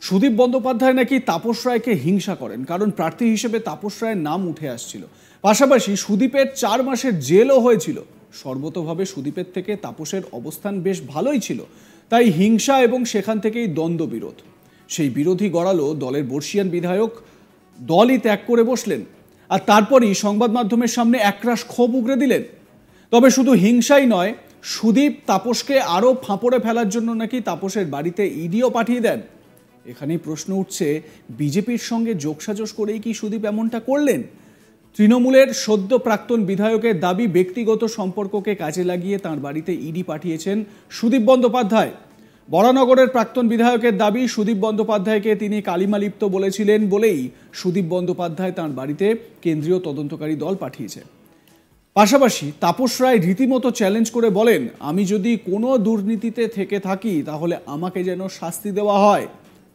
সুদীপ বন্দ্যোপাধ্যায় নাকি তাপস রায়কে হিংসা করেন, কারণ প্রার্থী হিসেবে তাপস রায়ের নাম উঠে আসছিল। পাশাপাশি সুদীপের 4 মাসের জেলও হয়েছিল। সর্বতোভাবে সুদীপের থেকে তাপসের অবস্থান বেশ ভালোই ছিল, তাই হিংসা এবং সেখান থেকেই দ্বন্দ্ব বিরোধ। সেই বিরোধী গড়ালো দলের বর্ষিয়ান বিধায়ক দলই ত্যাগ করে বসলেন, আর তারপরই সংবাদ মাধ্যমের সামনে একরাশ ক্ষোভ উগরে দিলেন। তবে শুধু হিংসাই নয়, সুদীপ তাপসকে আরও ফাঁপড়ে ফেলার জন্য নাকি তাপসের বাড়িতে ইডিও পাঠিয়ে দেন। এখানেই প্রশ্ন উঠছে, বিজেপির সঙ্গে যোগসাজশ করেই কি সুদীপ এমনটা করলেন? তৃণমূলের সদ্য প্রাক্তন বিধায়কের দাবি, ব্যক্তিগত সম্পর্ককে কাজে লাগিয়ে তাঁর বাড়িতে ইডি পাঠিয়েছেন সুদীপ বন্দ্যোপাধ্যায়। বরানগরের প্রাক্তন বিধায়কের দাবি, সুদীপ বন্দ্যোপাধ্যায়কে তিনি কালিমালিপ্ত বলেছিলেন বলেই সুদীপ বন্দ্যোপাধ্যায় তাঁর বাড়িতে কেন্দ্রীয় তদন্তকারী দল পাঠিয়েছে। পাশাপাশি তাপস রায় রীতিমতো চ্যালেঞ্জ করে বলেন, আমি যদি কোনো দুর্নীতিতে থেকে থাকি তাহলে আমাকে যেন শাস্তি দেওয়া হয়,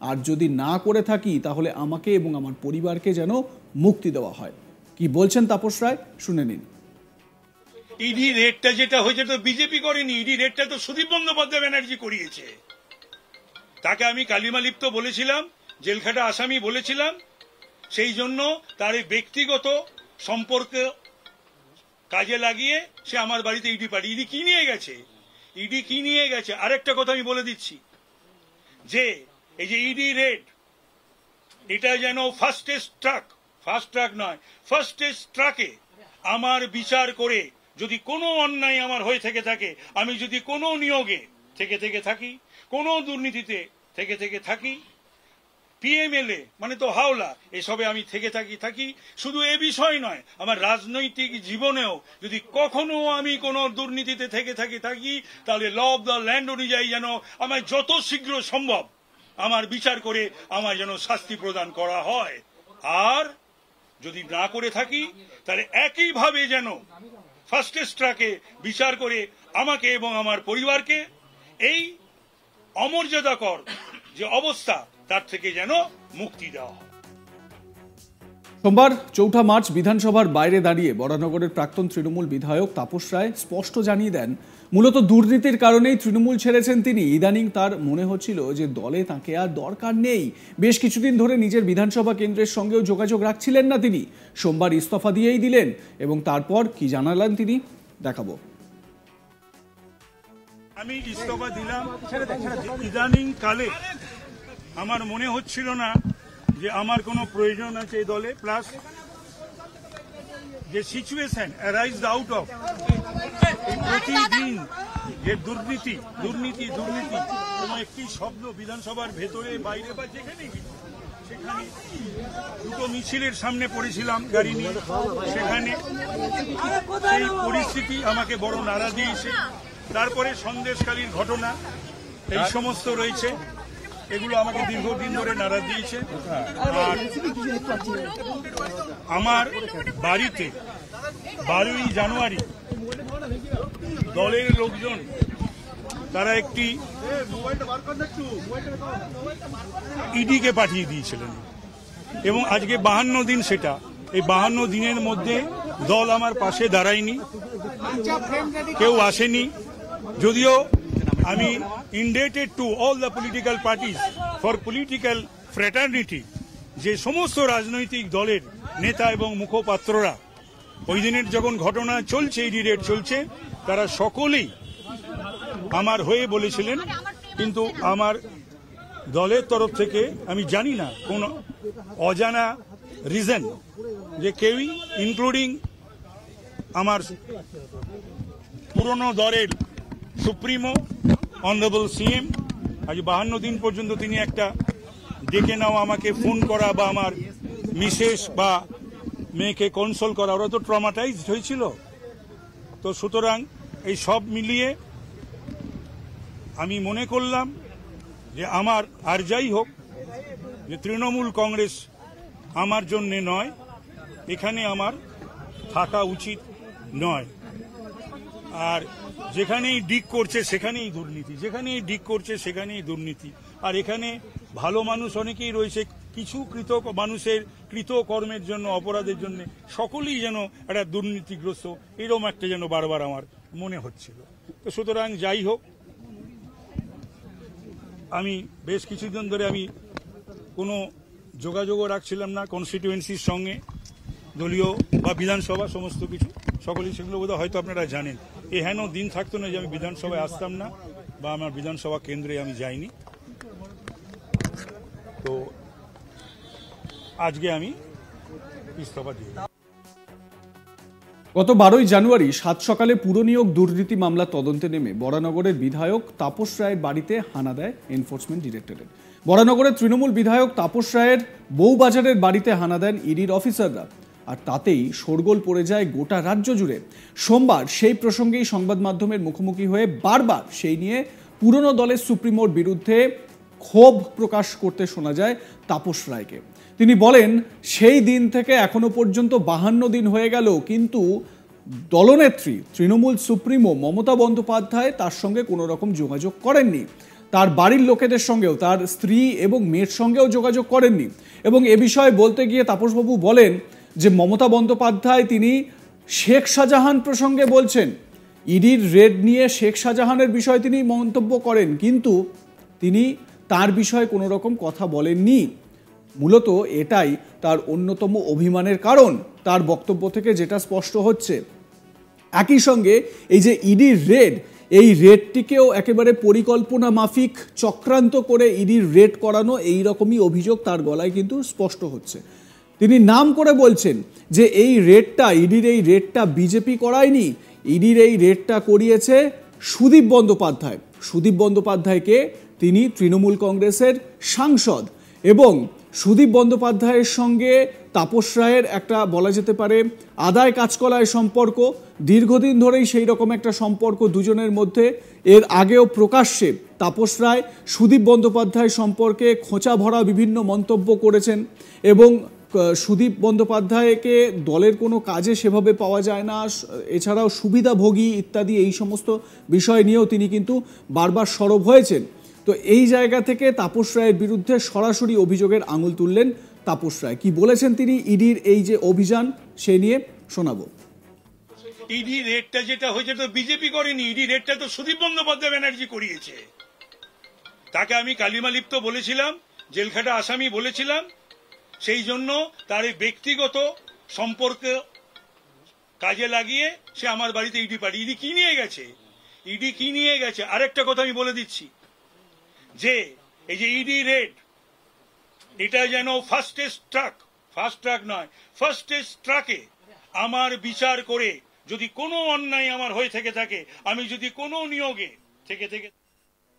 আর যদি না করে থাকি তাহলে আমাকে এবং আমার পরিবারকে যেন মুক্তি দেওয়া হয়। কি বলছেন তাপস রায়, শুনে নিন। ইডি রেডটা যেটা হয়েছে তো বিজেপি করেনি, ইডি রেডটা তো সুদীপ বন্দ্যোপাধ্যায় ব্যানার্জি করিয়েছে। তাকে আমি কালিমালিপ্ত বলেছিলাম, জেলখাটা আসামি বলেছিলাম, সেই জন্য তার ব্যক্তিগত সম্পর্ক কাজে লাগিয়ে সে আমার বাড়িতে ইডি পাঠিয়ে। ইডি কি নিয়ে গেছে? আরেকটা কথা আমি বলে দিচ্ছি, যে এই যে ইডি রেড, এটা যেন ফার্স্ট ট্রাকে আমার বিচার করে, যদি কোনো অন্যায় আমার হয়ে থেকে থাকে, আমি যদি কোনো নিয়োগে থেকে থাকি, কোনো দুর্নীতিতে থেকে থাকি, পিএমএলএ মানে তো হাওলা, এসবে আমি থাকি, শুধু এ বিষয় নয়, আমার রাজনৈতিক জীবনেও যদি কখনো আমি কোনো দুর্নীতিতে থাকি, তাহলে ল অব দ্য ল্যান্ড অনুযায়ী যেন আমার যত শীঘ্র সম্ভব আমার বিচার করে আমার যেন শাস্তি প্রদান করা হয়। আর যদি না করে থাকি তাহলে একইভাবে যেন ফার্স্টেস্ট ট্র্যাকে বিচার করে আমাকে এবং আমার পরিবারকে এই অমর্যাদাকর যে অবস্থা তার থেকে যেন মুক্তি দেওয়া হয়। সোমবার 4 মার্চ বিধানসভার বাইরে দাঁড়িয়ে বরানগরের প্রাক্তন তৃণমূল বিধায়ক তাপস রায় স্পষ্ট জানিয়ে দেন, মূলত দুর্নীতির কারণেই তৃণমূল ছেড়েছেন তিনি। ইদানিং তার মনে হচ্ছিল যে দলে তাকে আর দরকার নেই। বেশ কিছুদিন ধরে নিজের বিধানসভা কেন্দ্রের সঙ্গেও যোগাযোগ রাখছিলেন না তিনি। সোমবার ইস্তফা দিয়েই দিলেন, এবং তারপর কি জানালেন তিনি দেখাবো। আমি ইস্তফা দিলাম, ইদানিং কালে আমার মনে হচ্ছিল না যে আমার কোনো প্রয়োজন আছে এই দলে। প্লাস যে সিচুয়েশন অ্যারাইজড আউট অফ প্রতিদিন যে দুর্নীতি কোনো একটি শব্দ বিধানসভার ভেতরে বাইরে বা যেখানেই, সেখানে দুটো মিছিলের সামনে পড়েছিলাম গাড়ি নিয়ে, সেখানে সেই পরিস্থিতি আমাকে বড় নাড়া দিয়েছে। তারপরে সন্দেশকালীর ঘটনা, এই সমস্ত রয়েছে, এগুলো আমাকে দীর্ঘদিন ধরে নাড়া দিয়েছে। আর আমার বাড়িতে 12ই জানুয়ারি দলের লোকজন তারা একটি ইডিকে পাঠিয়ে দিয়েছিলেন, এবং আজকে 52 দিন সেটা। এই 52 দিনের মধ্যে দল আমার পাশে দাঁড়ায়নি, কেউ আসেনি। যদিও আমি ইন্ডেটেড to all the political parties for political fraternity, যে সমস্ত রাজনৈতিক দলের নেতা এবং মুখপাত্ররা ওই দিনের যখন ঘটনা চলছে, ইডি রেড চলছে, তারা সকলেই আমার হয়ে বলেছিলেন। কিন্তু আমার দলের তরফ থেকে আমি জানি না কোন অজানা রিজন যে কেউই, ইনক্লুডিং আমার পুরনো দলের সুপ্রিমো অনারেবল সিএম, আজ 52 দিন পর্যন্ত তিনি একটা ডেকে নেওয়া, আমাকে ফোন করা বা আমার মিসেস বা মেয়েকে কনসোল করা, ওরা তো ট্রমাটাইজড হয়েছিল। তো সুতরাং এই সব মিলিয়ে আমি মনে করলাম যে আমার আর যাই হোক, যে তৃণমূল কংগ্রেস আমার জন্যে নয়, এখানে আমার থাকা উচিত নয়। আর যেখানেই ডিক করছে সেখানেই দুর্নীতি, আর এখানে ভালো মানুষ অনেকেই রয়েছে, কিছু মানুষের কৃতকর্মের জন্য, অপরাধের জন্য সকলেই যেন একটা দুর্নীতিগ্রস্ত, এরকম একটা যেন বারবার আমার মনে হচ্ছিল। তো সুতরাং যাই হোক, আমি বেশ কিছুদিন ধরে আমি কোনো যোগাযোগও রাখছিলাম না কনস্টিটিউয়েন্সির সঙ্গে, দলীয় বা বিধানসভা সমস্ত কিছু সকলেই সেগুলো বোধহয় হয়তো আপনারা জানেন। হেন দিন থাকতো না যে আমি বিধানসভায় আসতাম না বা আমার বিধানসভা কেন্দ্রে আমি যাইনি। তো আজকে আমি ইস্তফা দিই। গত 12ই জানুয়ারি 7 সকালে পুরনিয়োগ দুর্নীতি মামলা তদন্তে নেমে বরানগরের বিধায়ক তাপস রায়ের বাড়িতে হানা দেয় এনফোর্সমেন্ট ডিরেক্টরেট। বরানগরের তৃণমূল বিধায়ক তাপস রায়ের বউবাজারের বাড়িতে হানা দেন ইডির অফিসাররা, আর তাতেই শোরগোল পড়ে যায় গোটা রাজ্য জুড়ে। সোমবার সেই প্রসঙ্গেই সংবাদ মাধ্যমের মুখোমুখি হয়ে বারবার সেই নিয়ে পুরনো দলের সুপ্রিমোর বিরুদ্ধে ক্ষোভ প্রকাশ করতে শোনা যায় তাপস রায়কে। তিনি বলেন, সেই দিন থেকে এখনো পর্যন্ত 52 দিন হয়ে গেল, কিন্তু দলনেত্রী তৃণমূল সুপ্রিমো মমতা বন্দ্যোপাধ্যায় তার সঙ্গে কোনো রকম যোগাযোগ করেননি। তার বাড়ির লোকেদের সঙ্গেও, তার স্ত্রী এবং মেয়ের সঙ্গেও যোগাযোগ করেননি। এবং এ বিষয়ে বলতে গিয়ে তাপসবাবু বলেন যে মমতা বন্দ্যোপাধ্যায় তিনি শেখ শাহজাহান প্রসঙ্গে বলছেন, ইডির রেড নিয়ে শেখ শাহজাহানের বিষয়ে তিনি মন্তব্য করেন, কিন্তু তিনি তার বিষয়ে কোনো রকম কথা বলেননি। মূলত এটাই তার অন্যতম অভিমানের কারণ, তার বক্তব্য থেকে যেটা স্পষ্ট হচ্ছে। একই সঙ্গে এই যে ইডির রেড, এই রেডটিকেও একেবারে পরিকল্পনা মাফিক চক্রান্ত করে ইডির রেড করানো, এই রকমই অভিযোগ তার গলায় কিন্তু স্পষ্ট হচ্ছে। তিনি নাম করে বলছেন যে এই রেডটা, ইডির এই রেডটা বিজেপি করায়নি, ইডির এই রেডটা করিয়েছে সুদীপ বন্দ্যোপাধ্যায়। সুদীপ বন্দ্যোপাধ্যায়কে তিনি তৃণমূল কংগ্রেসের সাংসদ, এবং সুদীপ বন্দ্যোপাধ্যায়ের সঙ্গে তাপস রায়ের একটা বলা যেতে পারে আদায় কাজকলায় সম্পর্ক, দীর্ঘদিন ধরেই সেই রকম একটা সম্পর্ক দুজনের মধ্যে। এর আগেও প্রকাশ্যে তাপস রায় সুদীপ বন্দ্যোপাধ্যায় সম্পর্কে খোঁচা ভরা বিভিন্ন মন্তব্য করেছেন, এবং সুদীপ বন্দ্যোপাধ্যায়কে দলের কোনো কাজে সেভাবে পাওয়া যায় না, এছাড়াও সুবিধাভোগী ইত্যাদি এই সমস্ত বিষয় নিয়েও তিনি কিন্তু বারবার সরব হয়েছেন। তো এই জায়গা থেকে তাপস রায়ের বিরুদ্ধে সরাসরি অভিযোগের আঙুল তুললেন তাপস রায়। কি বলেছেন তিনি ইডির এই যে অভিযান, সে নিয়ে শোনাবো। ইডি রেডটা যেটা হয়েছে তো বিজেপি করেনি, ইডি রেডটা তো সুদীপ বন্দ্যোপাধ্যায় ব্যানার্জি করিয়েছে। তাকে আমি কালিমালিপ্ত বলেছিলাম, জেলখাটা আসামি বলেছিলাম। সেই জন্য তার এই ব্যক্তিগত সম্পর্ক কাজে লাগিয়ে সে আমার বাড়িতে ইডি পাঠিয়ে, ইডি কি নিয়ে গেছে, ইডি কি নিয়ে গেছে। আরেকটা কথা আমি বলে দিচ্ছি, যে এই যে ইডি রেড, এটা যেন ফাস্টেস্ট ট্রাক নয়, ফাস্টেস্ট ট্রাকে আমার বিচার করে যদি কোনো অন্যায় আমার হয়ে থেকে থাকে, আমি যদি কোনো নিয়োগে থেকে।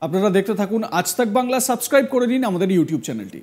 আপনারা দেখতে থাকুন আজ তাক বাংলা, সাবস্ক্রাইব করে নিন আমাদের ইউটিউব চ্যানেলটি।